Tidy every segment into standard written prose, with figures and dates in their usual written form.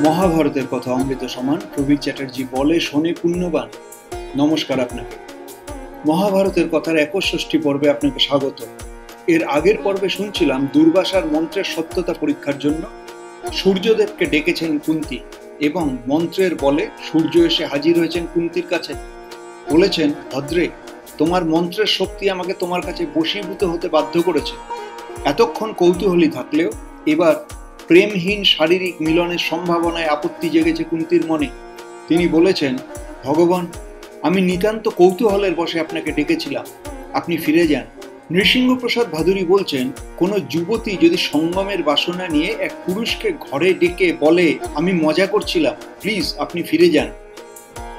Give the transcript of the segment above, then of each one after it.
মহাভারতের কথা অমৃত সমান প্রবীর চ্যাটার্জি বলে শোনে পুণ্যবান। নমস্কার আপনাকে। মহাভারতের কথার ৬১ পর্বে আপনাকে স্বাগত। এর আগের পর্বে শুনছিলাম দুর্বাসার মন্ত্রের সত্যতা পরীক্ষার জন্য সূর্যদেবকে ডেকেছেন কুন্তী এবং মন্ত্রের বলে সূর্য এসে হাজির হয়েছেন কুন্তীর কাছে। বলেছেন, ভদ্রে, তোমার মন্ত্রের শক্তি আমাকে তোমার কাছে বশীভূত হতে বাধ্য করেছে। এতক্ষণ কৌতূহলী থাকলেও এবার প্রেমহীন শারীরিক মিলনের সম্ভাবনায় আপত্তি জেগেছে কুন্তীর মনে। তিনি বলেছেন, ভগবান, আমি নিতান্ত কৌতূহলের বশে আপনাকে ডেকেছিলাম, আপনি ফিরে যান। নৃসিংহপ্রসাদ ভাদুরী বলছেন, কোনো যুবতী যদি সঙ্গমের বাসনা নিয়ে এক পুরুষকে ঘরে ডেকে বলে, আমি মজা করছিলাম, প্লিজ আপনি ফিরে যান,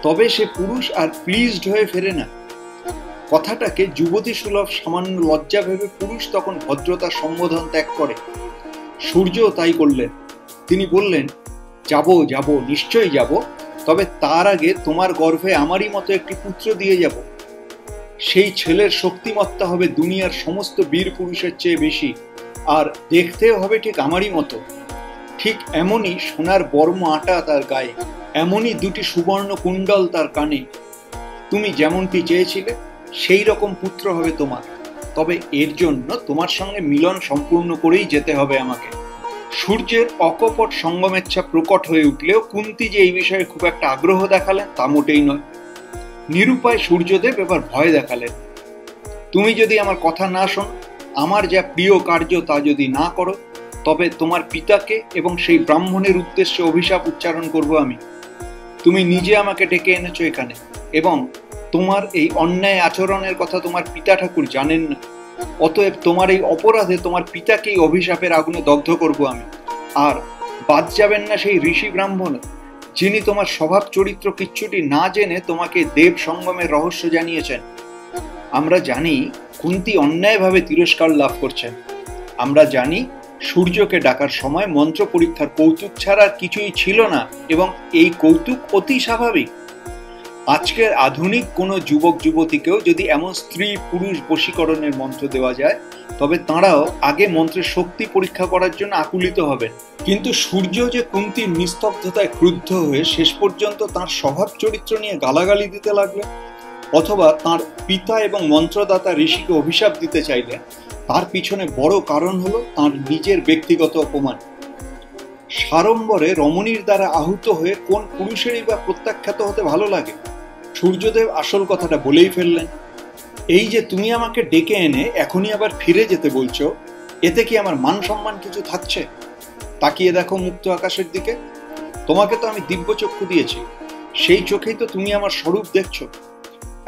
তবে সে পুরুষ আর প্লিজড হয়ে ফেরে না। কথাটাকে যুবতী সুলভ সামান্য লজ্জা ভেবে পুরুষ তখন ভদ্রতার সম্বোধন ত্যাগ করে। সূর্যও তাই করলেন। তিনি বললেন, যাব, নিশ্চয়ই যাব, তবে তার আগে তোমার গর্ভে আমারই মতো একটি পুত্র দিয়ে যাব। সেই ছেলের শক্তিমত্তা হবে দুনিয়ার সমস্ত বীর পুরুষের চেয়ে বেশি, আর দেখতেও হবে ঠিক আমারই মতো। ঠিক এমনই সোনার বর্ম আটা তার গায়ে, এমনই দুটি সুবর্ণ কুণ্ডল তার কানে। তুমি যেমনটি চেয়েছিলে সেই রকম পুত্র হবে তোমার, তবে এর জন্য তোমার সঙ্গে মিলন সম্পূর্ণ করেই যেতে হবে আমাকে। সূর্যের অকপট সঙ্গমেচ্ছা প্রকট হয়ে উঠলেও কুন্তী যে এই বিষয়ে খুব একটা আগ্রহ দেখালেন তা মোটেই নয়। নিরুপায় সূর্যদেব এবার ভয় দেখালেন। তুমি যদি আমার কথা না শোনো, আমার যা প্রিয় কার্য তা যদি না করো, তবে তোমার পিতাকে এবং সেই ব্রাহ্মণের উদ্দেশ্যে অভিশাপ উচ্চারণ করব আমি। তুমি নিজে আমাকে ডেকে এনেছো এখানে, এবং তোমার এই অন্যায় আচরণের কথা তোমার পিতা ঠাকুর জানেন না। অতএব তোমার এই অপরাধে তোমার পিতাকেই অভিশাপের আগুনে দগ্ধ করব আমি। আর বাদ যাবেন না সেই ঋষি ব্রাহ্মণ, যিনি তোমার স্বভাব চরিত্র কিচ্ছুটি না জেনে তোমাকে দেব সঙ্গমের রহস্য জানিয়েছেন। আমরা জানি কুন্তী অন্যায়ভাবে তিরস্কার লাভ করছেন। আমরা জানি সূর্যকে ডাকার সময় মন্ত্র পরীক্ষার কৌতুক ছাড়া আর কিছুই ছিল না, এবং এই কৌতুক অতি স্বাভাবিক। আজকের আধুনিক কোনো যুবক যুবতীকেও যদি এমন স্ত্রী পুরুষ বশীকরণের মন্ত্র দেওয়া যায়, তবে তাঁরাও আগে মন্ত্রের শক্তি পরীক্ষা করার জন্য আকুলিত হবেন। কিন্তু সূর্য যে কুন্তীর নিস্তব্ধতায় ক্রুদ্ধ হয়ে শেষ পর্যন্ত তাঁর স্বভাব চরিত্র নিয়ে গালাগালি দিতে লাগলেন, অথবা তাঁর পিতা এবং মন্ত্রদাতা ঋষিকে অভিশাপ দিতে চাইলেন, তার পিছনে বড় কারণ হলো তাঁর নিজের ব্যক্তিগত অপমান। সাড়ম্বরে রমণীর দ্বারা আহত হয়ে কোন পুরুষেরই বা প্রত্যাখ্যাত হতে ভালো লাগে? সূর্যদেব আসল কথাটা বলেই ফেললেন। এই যে তুমি আমাকে ডেকে এনে এখনই আবার ফিরে যেতে বলছো, এতে কি আমার মান সম্মান কিছু থাকছে? তাকিয়ে দেখো মুক্ত আকাশের দিকে। তোমাকে তো আমি দিব্য চক্ষু দিয়েছি, সেই চোখেই তো তুমি আমার স্বরূপ দেখছো।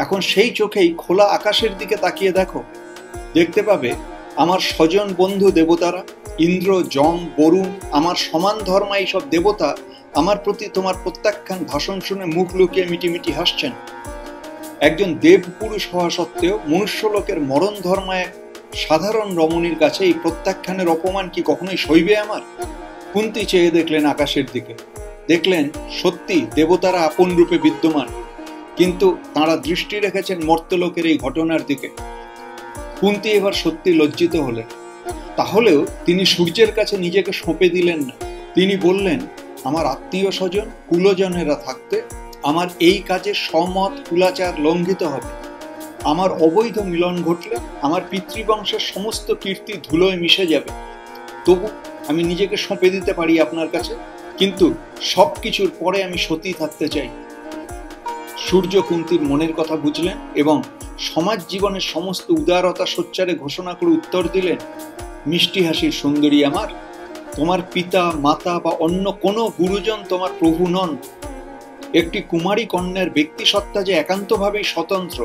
এখন সেই চোখেই খোলা আকাশের দিকে তাকিয়ে দেখো, দেখতে পাবে আমার স্বজন বন্ধু দেবতারা, ইন্দ্র, যম, বরুণ, আমার সমান ধর্মা এইসব দেবতা আমার প্রতি তোমার প্রত্যাখ্যান ভাষণ শুনে মুখ লুকিয়ে মিটিমিটি হাসছেন। একজন দেব পুরুষ হওয়া সত্ত্বেও মনুষ্যলোকের মরণ ধর্মায় সাধারণ রমণীর কাছে এই প্রত্যাখ্যানের অপমান কি কখনোই সইবে আমার? কুন্তী চেয়ে দেখলেন আকাশের দিকে, দেখলেন সত্যি দেবতারা আপন রূপে বিদ্যমান, কিন্তু তাঁরা দৃষ্টি রেখেছেন মর্ত্যলোকের এই ঘটনার দিকে। কুন্তী এবার সত্যি লজ্জিত হলেন। তাহলেও তিনি সূর্যের কাছে নিজেকে সঁপে দিলেন না। তিনি বললেন, আমার আত্মীয় স্বজন কুলজনেরা থাকতে আমার এই কাজে সমত কুলাচার লঙ্ঘিত হবে। আমার অবৈধ মিলন ঘটলে আমার পিতৃবংশের সমস্ত কীর্তি ধুলোয় মিশে যাবে। তবু আমি নিজেকে সঁপে দিতে পারি আপনার কাছে, কিন্তু সব কিছুর পরে আমি সতী থাকতে চাই। সূর্য কুন্তীর মনের কথা বুঝলেন এবং সমাজ জীবনের সমস্ত উদারতা সোচ্চারে ঘোষণা করে উত্তর দিলেন, মিষ্টি হাসির সুন্দরী আমার, তোমার পিতা, মাতা বা অন্য কোনো গুরুজন তোমার প্রভু নন। একটি কুমারী কন্যার ব্যক্তিসত্তা যে একান্তভাবেই স্বতন্ত্র।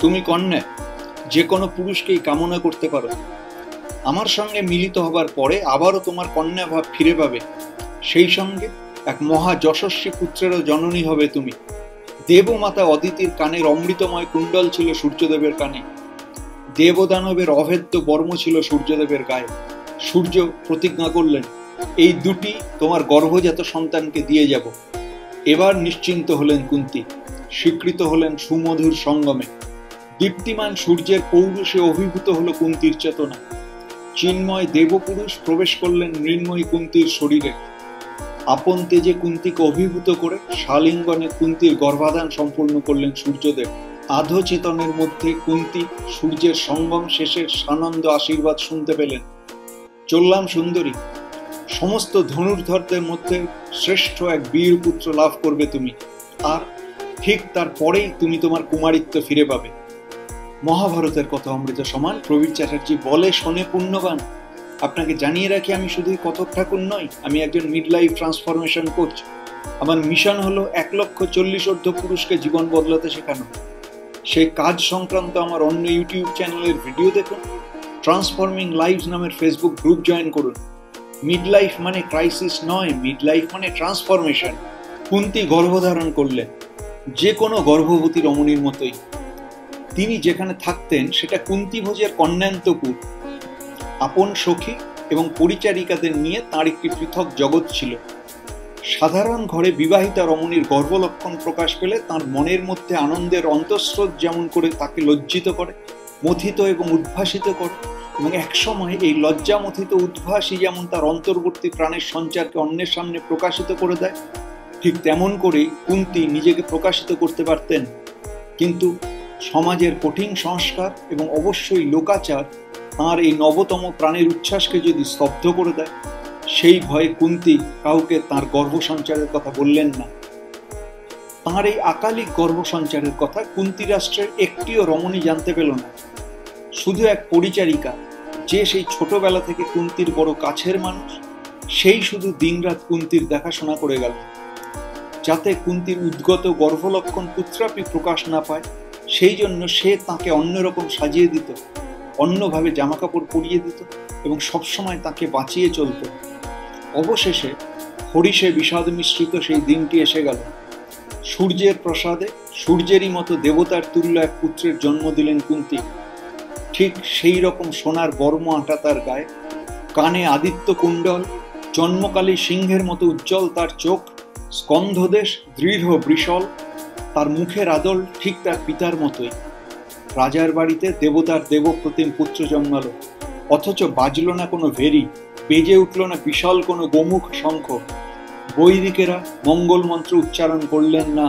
তুমি কন্যা, যে কোনো পুরুষকেই কামনা করতে পারো। আমার সঙ্গে মিলিত হবার পরে আবারও তোমার কন্যা ভাব ফিরে পাবে। সেই সঙ্গে এক মহা যশস্বী পুত্রেরও জননী হবে তুমি। দেবমাতা অদিতির কানের অমৃতময় কুণ্ডল ছিল সূর্যদেবের কানে। দেবদানবের অভেদ্য বর্ম ছিল সূর্যদেবের গায়ে। সূর্য প্রতিজ্ঞা করলেন, এই দুটি তোমার গর্ভজাত সন্তানকে দিয়ে যাব। এবার নিশ্চিন্ত হলেন কুন্তী, স্বীকৃত হলেন সুমধুর সঙ্গমে। দীপ্তিমান সূর্যের পৌরুষে অভিভূত হলো কুন্তীর চেতনা। চিন্ময় দেবপুরুষ প্রবেশ করলেন মৃন্ময়ী কুন্তীর শরীরে। আপন তেজে কুন্তিকে অভিভূত করে শালিঙ্গনে কুন্তির গর্ভাধান সম্পূর্ণ করলেন সূর্যদেব। আধো চেতনের মধ্যে কুন্তি সূর্যের সঙ্গম শেষের সানন্দ আশীর্বাদ শুনতে পেলেন। চললাম সুন্দরী, সমস্ত ধনুর্ধরদের মধ্যে শ্রেষ্ঠ এক বীর পুত্র লাভ করবে তুমি, আর ঠিক তারপরেই তুমি তোমার কুমারিত্ব ফিরে পাবে। মহাভারতের কথা অমৃত সমান প্রবীর চ্যাটার্জি বলে শোনে পুণ্যবান। আপনাকে জানিয়ে রাখি, আমি শুধুই কথক ঠাকুর নই, আমি একজন মিড লাইফ ট্রান্সফরমেশন কোচ। আমার মিশন হলো 1,40,000 পুরুষকে জীবন বদলাতে শেখানো। সেই কাজ সংক্রান্ত আমার অন্য ইউটিউব চ্যানেলের ভিডিও দেখুন, ট্রান্সফর্মিং লাইফ নামের ফেসবুক গ্রুপ জয়েন করুন। মিড লাইফ মানে ক্রাইসিস নয়, মিড লাইফ মানে ট্রান্সফরমেশন। কুন্তী গর্ভধারণ করলেন যে কোনো গর্ভবতী রমণীর মতোই। তিনি যেখানে থাকতেন সেটা কুন্তীভোজের কন্যান্তপুর। আপন সখী এবং পরিচারিকাদের নিয়ে তাঁর একটি পৃথক জগৎ ছিল। সাধারণ ঘরে বিবাহিতা রমণীর গর্ভলক্ষণ প্রকাশ পেলে তাঁর মনের মধ্যে আনন্দের অন্তঃস্রোত যেমন করে তাকে লজ্জিত করে, মথিত এবং উদ্ভাসিত করে, এবং একসময় এই লজ্জামথিত উদ্ভাসই যেমন তার অন্তর্বর্তী প্রাণের সঞ্চারকে অন্যের সামনে প্রকাশিত করে দেয়, ঠিক তেমন করেই কুন্তী নিজেকে প্রকাশিত করতে পারতেন। কিন্তু সমাজের কঠিন সংস্কার এবং অবশ্যই লোকাচার তাঁর এই নবতম প্রাণের উচ্ছ্বাসকে যদি স্তব্ধ করে দেয়, সেই ভয়ে কুন্তী কাউকে তাঁর গর্ভসঞ্চারের কথা বললেন না। তাঁর এই আকালিক গর্ভসঞ্চারের কথা কুন্তী রাষ্ট্রের একটিও রমণী জানতে পেল না। শুধু এক পরিচারিকা, যে সেই ছোটবেলা থেকে কুন্তীর বড় কাছের মানুষ, সেই শুধু দিনরাত কুন্তীর দেখাশোনা করে গেল। যাতে কুন্তীর উদ্গত গর্ভলক্ষণ পুত্রাপি প্রকাশ না পায়, সেই জন্য সে তাকে অন্যরকম সাজিয়ে দিত, অন্যভাবে জামাকাপড় পরিয়ে দিত এবং সবসময় তাকে বাঁচিয়ে চলত। অবশেষে হরিষে বিষাদ মিশ্রিত সেই দিনটি এসে গেল। সূর্যের প্রসাদে সূর্যেরই মতো দেবতার তুল্য এক পুত্রের জন্ম দিলেন কুন্তী। ঠিক সেই রকম সোনার বর্ম আঁটা তার গায়ে, কানে আদিত্য কুণ্ডল, জন্মকালে সিংহের মতো উজ্জ্বল তার চোখ, স্কন্ধদেশ দৃঢ় বৃষল, তার মুখের আদল ঠিক তার পিতার মতোই। রাজার বাড়িতে দেবতার দেবপ্রতিম পুত্র জন্মালো, অথচ বাজল না কোনো ভেরি, বেজে উঠল না বিশাল কোনো গোমুখ শঙ্খ, বৈদিকেরা মঙ্গল মন্ত্র উচ্চারণ করলেন না,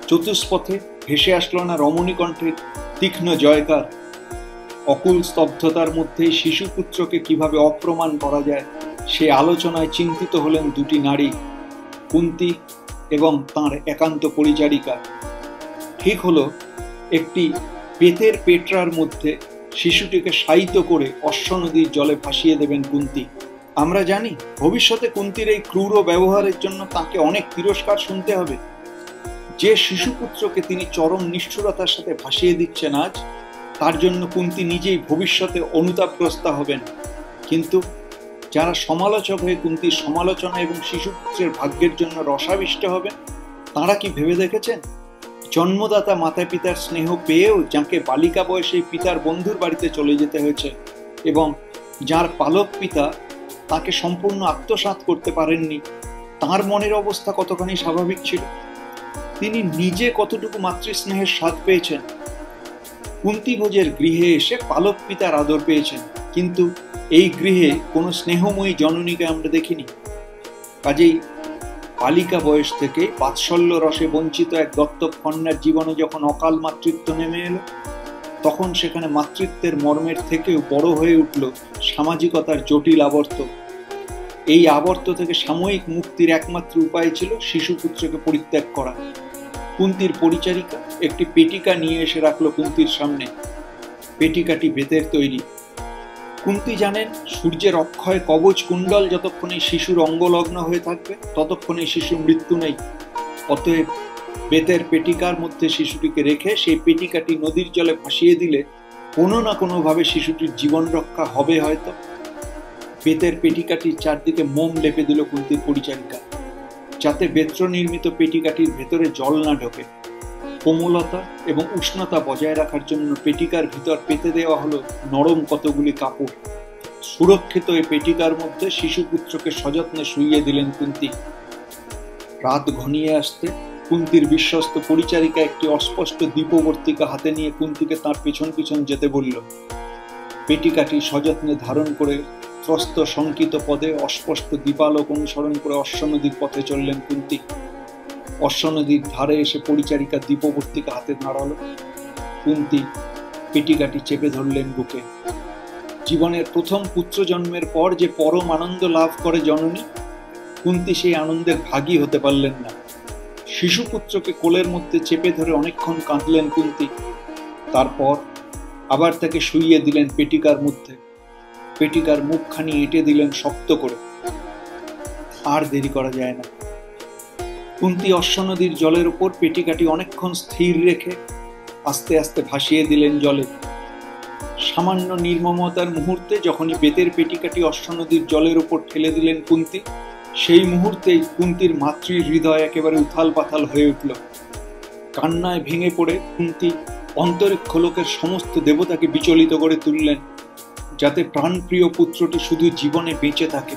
চতুষ্পথে ভেসে আসলো না রমণীকণ্ঠের তীক্ষ্ণ জয়কার। অকুল স্তব্ধতার মধ্যে শিশুপুত্রকে কিভাবে অপ্রমাণ করা যায়, সে আলোচনায় চিন্তিত হলেন দুটি নারী, কুন্তী এবং তাঁর একান্ত পরিচারিকা। ঠিক হলো, একটি বেতের পেটরার মধ্যে শিশুটিকে শায়িত করে অশ্ব নদীর জলে ভাসিয়ে দেবেন কুন্তী। আমরা জানি ভবিষ্যতে কুন্তীর এই ক্রূর ব্যবহারের জন্য তাকে অনেক তিরস্কার শুনতে হবে। যে শিশুপুত্রকে তিনি চরম নিষ্ঠুরতার সাথে ভাসিয়ে দিচ্ছেন আজ, তার জন্য কুন্তী নিজেই ভবিষ্যতে অনুতাপগ্রস্ত হবেন। কিন্তু যারা সমালোচক হয়ে কুন্তীর সমালোচনা এবং শিশুপুত্রের ভাগ্যের জন্য রসাবিষ্ট হবেন, তাঁরা কি ভেবে দেখেছেন জন্মদাতা মাতা পিতার স্নেহ পেয়েও যাকে বালিকা বয়সে পিতার বন্ধুর বাড়িতে চলে যেতে হয়েছে এবং যার পালক পিতা তাকে সম্পূর্ণ আত্মসাৎ করতে পারেননি, তার মনের অবস্থা কতখানি স্বাভাবিক ছিল? তিনি নিজে কতটুকু মাতৃস্নেহের স্বাদ পেয়েছেন। কুন্তীভোজের গৃহে এসে পালক পিতার আদর পেয়েছেন, কিন্তু এই গৃহে কোনো স্নেহময়ী জননীকে আমরা দেখিনি। কাজেই বালিকা বয়স থেকে বাৎসল্য রসে বঞ্চিত এক দত্তক কন্যার জীবনে যখন অকাল মাতৃত্ব নেমে এলো, তখন সেখানে মাতৃত্বের মর্মের থেকেও বড় হয়ে উঠল সামাজিকতার জটিল আবর্ত। এই আবর্ত থেকে সাময়িক মুক্তির একমাত্র উপায় ছিল শিশুপুত্রকে পরিত্যাগ করা। কুন্তীর পরিচারিকা একটি পেটিকা নিয়ে এসে রাখলো কুন্তীর সামনে। পেটিকাটি বেতের তৈরি। কুন্তী জানেন সূর্যের অক্ষয় কবচ কুণ্ডল যতক্ষণে শিশুর অঙ্গলগ্ন হয়ে থাকবে, ততক্ষণে শিশুর মৃত্যু নেই। অতএব বেতের পেটিকার মধ্যে শিশুটিকে রেখে সেই পেটিকাটি নদীর জলে ভাসিয়ে দিলে কোনো না কোনোভাবে শিশুটির জীবন রক্ষা হবে হয়তো। বেতের পেটিকাটির চারদিকে মোম লেপে দিল কুন্তীর পরিচারিকা, যাতে বেত্র নির্মিত পেটিকাটির ভেতরে জল না ঢোকে। কোমলতা এবং উষ্ণতা বজায় রাখার জন্য পেটিকার ভিতর পেতে দেওয়া হলো নরম কতগুলি কাপড়। সুরক্ষিত এই পেটিকার মধ্যে শিশুপুত্রকে সযত্নে শুইয়ে দিলেন কুন্তী। রাত ঘনিয়ে আসতে কুন্তীর বিশ্বস্ত পরিচারিকা একটি অস্পষ্ট দীপবর্তিকা হাতে নিয়ে কুন্তীকে তার পিছন পিছন যেতে বলল। পেটিকাটি সযত্নে ধারণ করে ত্রস্ত শঙ্কিত পদে অস্পষ্ট দীপালোক অনুসরণ করে অশ্ব নদীর পথে চললেন কুন্তী। অশ্ব নদীর ধারে এসে পরিচারিকা দীপবর্তীকে হাতে দাঁড়ালো। কুন্তী পেটিকাটি চেপে ধরলেন বুকে। জীবনের প্রথম পুত্র জন্মের পর যে পরম আনন্দ লাভ করে জননী, কুন্তী সেই আনন্দের ভাগী হতে পারলেন না। শিশুপুত্রকে কোলের মধ্যে চেপে ধরে অনেকক্ষণ কাঁদলেন কুন্তী। তারপর আবার তাকে শুইয়ে দিলেন পেটিকার মধ্যে। পেটিকার মুখখানি এঁটে দিলেন শক্ত করে। আর দেরি করা যায় না। কুন্তী অশ্ব নদীর জলের উপর পেটিকাটি অনেকক্ষণ স্থির রেখে আস্তে আস্তে ভাসিয়ে দিলেন জলে। সামান্য নির্মমতার মুহূর্তে যখনই বেতের পেটিকাটি অশ্ব নদীর জলের উপর ঠেলে দিলেন কুন্তী, সেই মুহূর্তেই কুন্তীর মাতৃ হৃদয় একেবারে উথাল পাথাল হয়ে উঠল। কান্নায় ভেঙে পড়ে কুন্তী অন্তরিক্ষ লোকের সমস্ত দেবতাকে বিচলিত করে তুললেন, যাতে প্রাণপ্রিয় পুত্রটি শুধু জীবনে বেঁচে থাকে।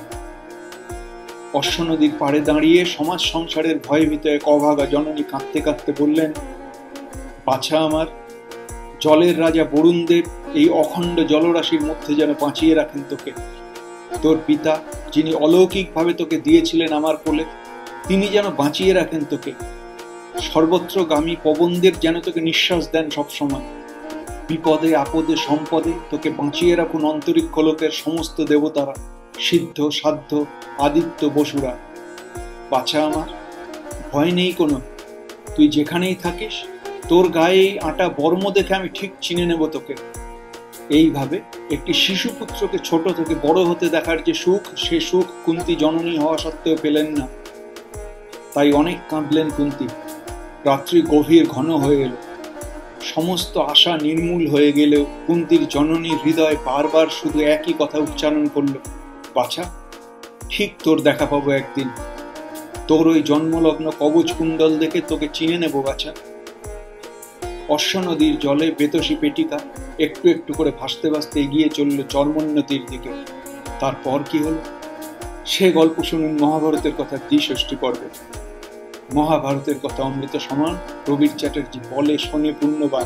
অশ্ব নদীর পাড়ে দাঁড়িয়ে সমাজ সংসারের ভয়ভীত এক অভাগা জননী কাঁদতে কাঁদতে বললেন, বাছা আমার, জলের রাজা বরুণদেব এই অখণ্ড জলরাশির মধ্যে যেন বাঁচিয়ে রাখেন তোকে। তোর পিতা, যিনি অলৌকিকভাবে তোকে দিয়েছিলেন আমার কোলে, তিনি যেন বাঁচিয়ে রাখেন তোকে। সর্বত্রগামী পবনদেব যেন তোকে নিঃশ্বাস দেন সবসময়। বিপদে আপদে সম্পদে তোকে বাঁচিয়ে রাখুন অন্তরিক্ষ লোকের সমস্ত দেবতারা, সিদ্ধ সাধ্য আদিত্য বসুরা। বাছা আমার, ভয় নেই কোনো। তুই যেখানেই থাকিস, তোর গায়ে এই আটা বর্ম দেখে আমি ঠিক চিনে নেব তোকে। এইভাবে একটি শিশুপুত্রকে ছোট থেকে বড় হতে দেখার যে সুখ, সে সুখ কুন্তী জননী হওয়া সত্ত্বেও পেলেন না। তাই অনেক কাঁদলেন কুন্তী। রাত্রি গভীর ঘন হয়ে এলো। সমস্ত আশা নির্মূল হয়ে গেলেও কুন্তীর জননীর হৃদয় বারবার শুধু একই কথা উচ্চারণ করল, বাছা, ঠিক তোর দেখা পাবো একদিন। তোর ওই জন্মলগ্ন কবচ কুণ্ডল দেখে তোকে চিনে নেব বাছা। অশ্ব নদীর জলে বেতসী পেটিকা একটু একটু করে ভাসতে ভাসতে এগিয়ে চলল চর্মোন্নতির দিকে। তারপর কি হলো, সে গল্প শুনুন মহাভারতের কথা দ্বিষষ্ঠী পর্বে। মহাভারতের কথা অমৃত সমান, প্রবীর চ্যাটার্জি বলে শোনে পুণ্যবান।